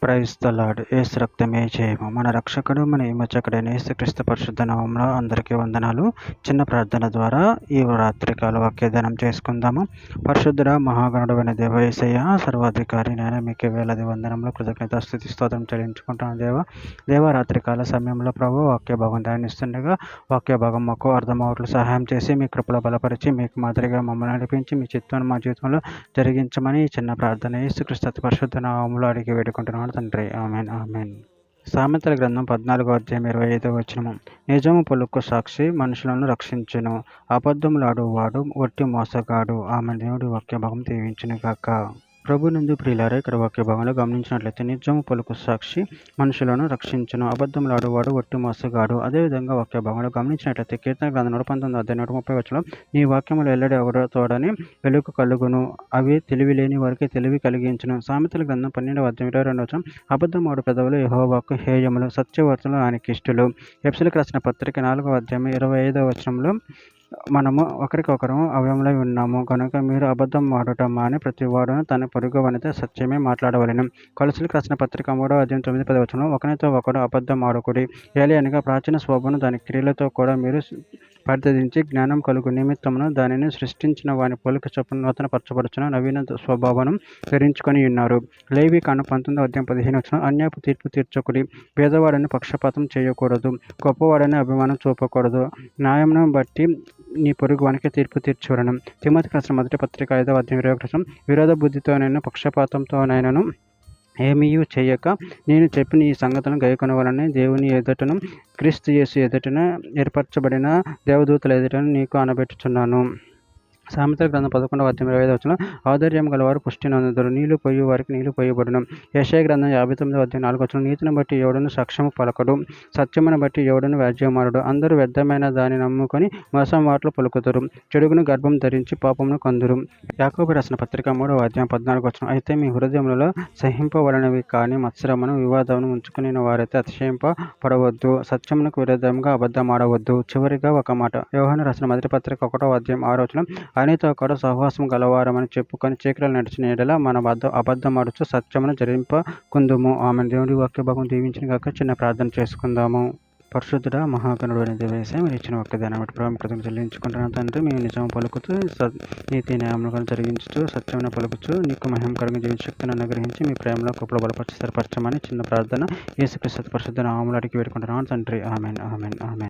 Praise the lord. యేసు రక్తమే జయము. మన రక్షకుడు, మన విమోచకుడైన యేసుక్రీస్తు పరిశుద్ధ నామములో అందరికీ వందనాలు. చిన్న ప్రార్థన ద్వారా ఈ రాత్రికాల వాక్యదానం చేసుకుందాము. పరిశుద్ధుడ మహాగణుడైన దేవ యేసయ్య, సర్వాధికారి నేను మీకు వేలాది వందనంలో కృతజ్ఞత స్తుతి స్తోత్రం చెల్లించుకుంటాను. దేవ రాత్రికాల సమయంలో ప్రభు వాక్య భాగం ధ్యానిస్తుండగా వాక్య భాగం మాకు అర్థమవట్లు సహాయం చేసి మీ కృపలో బలపరిచి మీకు మాదిరిగా మమ్మల్ని నడిపించి మీ చిత్తాన్ని మా జీవితంలో జరిగించమని ఈ చిన్న ప్రార్థన యేసుక్రీస్తు పరిశుద్ధ నామములో అడిగి వేడుకుంటున్నాను తండ్రి. Amen amen. సామెతల గ్రంథం 14:25 నిజము పలుకు సాక్షి మనుషులను రక్షించును, అబద్ధములాడువాడు వట్టి మోసగాడు. ఆమె దేవుడి వాక్య భాగం దీవించును గాక. ప్రభునందు ప్రియులారా, ఇక్కడ వాక్య భాగంలో గమనించినట్లయితే నిజము పలుకు సాక్షి మనుషులను రక్షించును, అబద్ధములాడువాడు వట్టి మోసగాడు. అదేవిధంగా వాక్య భాగంలో గమనించినట్లయితే కీర్తన గ్రంథం 119:130 నీ వాక్యములు ఎల్లడి ఎవడో తోడని వెలుగు కలుగును, అవి తెలివి లేని వారికి తెలివి కలిగించును. సామెతల గ్రంథం 12:22 అబద్ధమాడు పెదవులు యెహోవాకు హేయములు, సత్యవర్తలు ఆయనకి ఇష్టలు. ఎఫెసీయులకు రాసిన పత్రిక 4:25 మనము ఒకరికొకరు అవయములై ఉన్నాము కనుక మీరు అబద్ధం ఆడుట మాని ప్రతి వాడును తన పొరుగు వానితో సత్యమే మాట్లాడవలెను. కొలసీయులకు రాసిన పత్రిక 3:9-10 ఒకరితో ఒకడు అబద్ధం ఆడకుడి, ఏలయనగా ప్రాచీన స్వభావం దాని క్రియలతో కూడా మీరు పరిత్యజించి జ్ఞానం కలుగు నిమిత్తమును దానిని సృష్టించిన వాని పోలిక చొప్పున నూతన పరచబడుచున్న నవీన స్వభావం ధరించుకొని ఉన్నారు. లేవికాండం 19:15 అన్యాయపు తీర్పు తీర్చకుడి, పేదవాడని పక్షపాతం చేయకూడదు, గొప్పవాడని అభిమానం చూపకూడదు, న్యాయమును బట్టి నీ పొరుగు వానికి తీర్పు తీర్చవలెను. తిమోతికి రాసిన మొదటి పత్రిక 5:21 విరోధ బుద్ధితోనైనా పక్షపాతంతోనైనను ఏమీయూ చేయక నేను చెప్పిన ఈ సంగతులను గైకొనవలనని దేవుని ఎదుటను క్రీస్తు యేసు ఎదుటన ఏర్పరచబడిన దేవదూతల ఎదుటను నీకు అనబెట్టుచున్నాను. సామెతల గ్రంథం 11:25 ఔదార్యం గలవారు పుష్టి నొందుదురు, నీళ్లు పోయి వారికి నీళ్లు పోయబడును. యెషయా గ్రంథం 59:4 నీతిని బట్టి ఎవడును సాక్ష్యము పలకడు, సత్యమును బట్టి ఎవడును వ్యాజ్యమాడుడు. అందరూ వ్యర్థమైన దాన్ని నమ్ముకొని మోసం మాటలు పలుకుదురు, చెడుగును గర్భం ధరించి పాపమును కొందురు. యాకోబు రాసిన పత్రిక 3:14 అయితే మీ హృదయములలో సహింపవలనవి కాని మత్సరమును వివాదమును ఉంచుకుని వారైతే అతిశయింపబడవద్దు, సత్యమునకు విరుద్ధంగా అబద్ధమాడవద్దు. చివరిగా ఒక మాట, యోహాను రాసిన మొదటి పత్రిక 1:6 ఆయనతో కూడా సహవాసం గలవారమని చెప్పుకొని చీకటిలో నడిచిన ఎడల మన అబద్ధమాడుచు సత్యమును జరింపకుందుము. ఆమె దేవుడి వాక్య భాగం దీవించిన గాక. చిన్న ప్రార్థన చేసుకుందాము. పరిశుద్ధుడ మహాగణుడైన దేవ యేసయ్య, మీరు ఇచ్చిన ఒక్క దాని బట్టి ప్రభు కృతజ్ఞతలు చెల్లించుకుంటున్నాను తండ్రి. మేము నిజం పలుకుతూ నీతి న్యాయములను జరిగించుతూ సత్యమును పలుకుతూ నీకు మహిమకరంగా జీవిత శక్తిని అనుగ్రహించి మీ ప్రేమలో కృపలో బలపరిచి స్థిరపరచమని చిన్న ప్రార్థన యేసుక్రీస్తు పరిశుద్ధ నామములో అడిగి వేడుకుంటున్నాను తండ్రి. Amen amen amen.